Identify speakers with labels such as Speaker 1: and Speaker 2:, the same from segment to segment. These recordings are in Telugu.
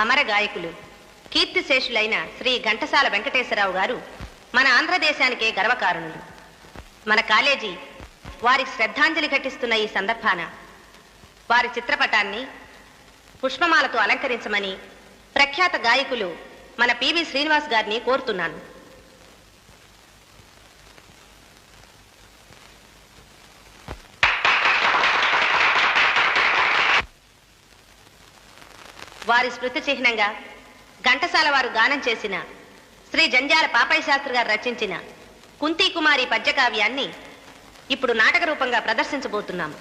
Speaker 1: అమర గాయకులు కీర్తిశేషులైన శ్రీ ఘంటసాల వెంకటేశ్వరరావు గారు మన ఆంధ్రదేశానికే గర్వకారణులు. మన కాలేజీ వారికి శ్రద్ధాంజలి ఘటిస్తున్న ఈ సందర్భాన వారి చిత్రపటాన్ని పుష్పమాలతో అలంకరించమని ప్రఖ్యాత గాయకులు మన పివి శ్రీనివాస్ గారిని కోరుతున్నాను. వారి స్మృతి చిహ్నంగా ఘంటసాల వారు గానం చేసిన శ్రీ జంజాల పాపయ్య శాస్త్రి గారు రచించిన కుంతీ కుమారి పద్యకావ్యాన్ని ఇప్పుడు నాటక రూపంగా ప్రదర్శించబోతున్నాము.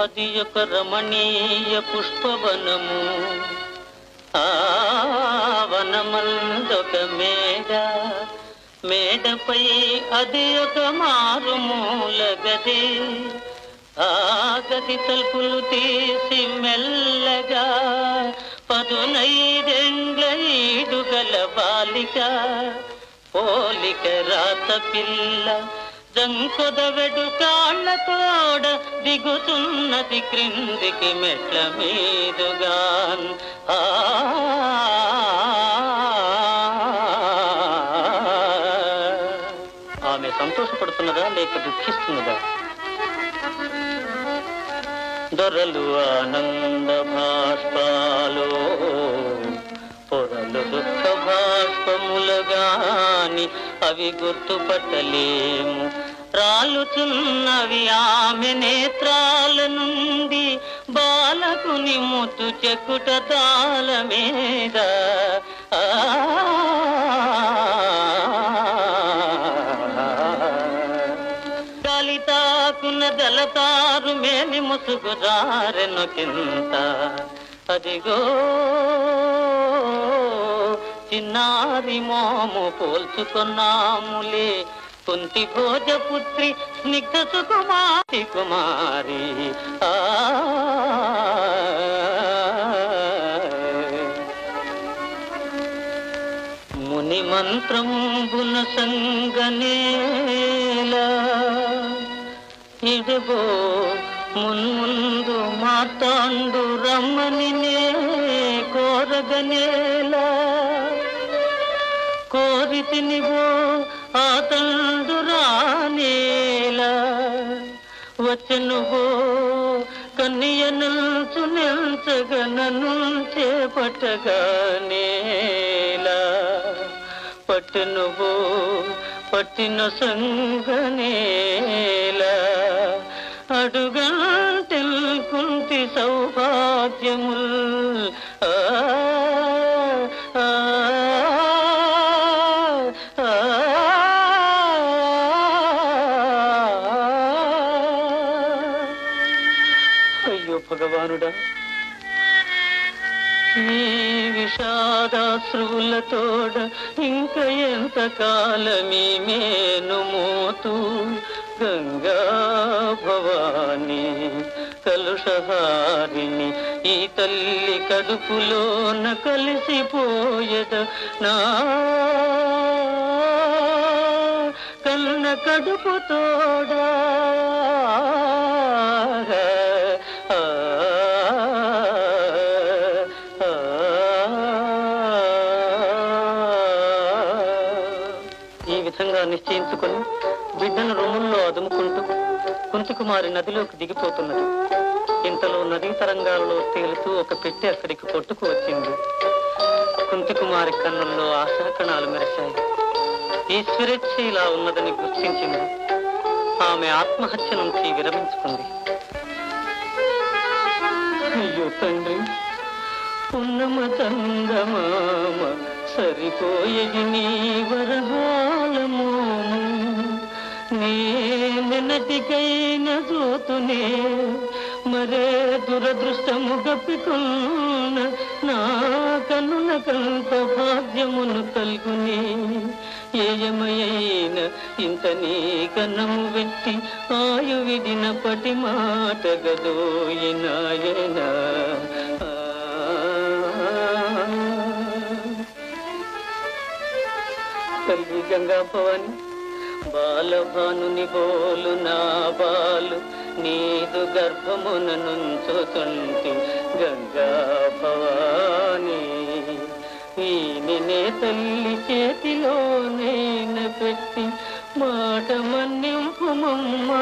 Speaker 2: అది ఒక రమణీయ పుష్పవనము, ఆవనమందొక మేడపై అది ఒక మారుమూల గది. ఆ గది తలుపులు తీసి మెల్లగా 15 ఈడుగల బాలిక పోలిక రాత పిల్ల జంకొద వెడు కాళ్ళతోడ దిగుతున్నది క్రిందికి మెట్ల మీదుగాన్. ఆమె సంతోషపడుతున్నదా లేక దుఃఖిస్తున్నదా? దొరలు ఆనంద భాష్పాలో పొరలు దుఃఖ భాష్పములగాని అవి గుర్తుపట్టలేము. రాలుచున్నవి ఆమె నేత్రాల నుండి బాలకుని ముత్తు చెక్కుట తాళ మీద. గాలి తాకున దళతారు మేని ముసుగు జారెను కింత. అదిగో చిన్నారి మోము పోల్చుకున్నాములే కుంతి భోజపుత్రి స్నిగ్ధ సుకుమారి కుమారి. ముని మంత్రంబున సంగనేలా ఇడుగో మున్ముందు మార్తాండు రమ్మని నే కోరగనేలా. కోరితినివో ఆ తండు రానేలా. వచ్చనువో కన్య నుంచు నిల్చగా నన్ను చేపట్టగానేలా. పట్టునువో పట్టిన సంగనేలా. అడుగంటెల్ కుంతి సౌభాగ్యముల్. అయ్యో భగవానుడా, ఈ విషాదాశ్రువులతోడ ఇంక ఎంత కాలమీ మేను మోతూ. గంగా భవాని కలుషహారిణి ఈ తల్లి కడుపులోన కలిసిపోయద నా కన్న కడుపు తోడా. ఈ విధంగా నిశ్చయించుకొని బిడ్డను రొమ్ముల్లో అదుముకుంటూ కుంతికుమారి నదిలోకి దిగిపోతున్నది. ఇంతలో నదీ తరంగాల్లో తేలుతూ ఒక పెట్టె అక్కడికి కొట్టుకు వచ్చింది. కుంతికుమారి కన్నుల్లో ఆశాకణాలు మెరిశాయి. ఈశ్వరేచ్ఛ ఇలా ఉన్నదని గుర్తించింది. ఆమె ఆత్మహత్య నుంచి విరమించుకుంది. అయ్యో తండ్రి, ఉన్నమ చందమామ సరిపోయేది నీ వరహాలము. నేనటికైన జోతునే మరే దురదృష్టము గప్పికున్న నా కన్నులకంత భాగ్యమును కల్గునే. ఏయమయైన ఇంత నీ కన్నము వెట్టి ఆయు విడిన పటి మాట గదోయినాయన. తల్లి గంగా భవాని, బాలభానుని బోలు నా బాలు నీదు గర్భమున నుంచుతుంటి గంగా భవాని. ఈయననే తల్లి చేతిలో నేను పెట్టి మాట మన్నింపుమమ్మా.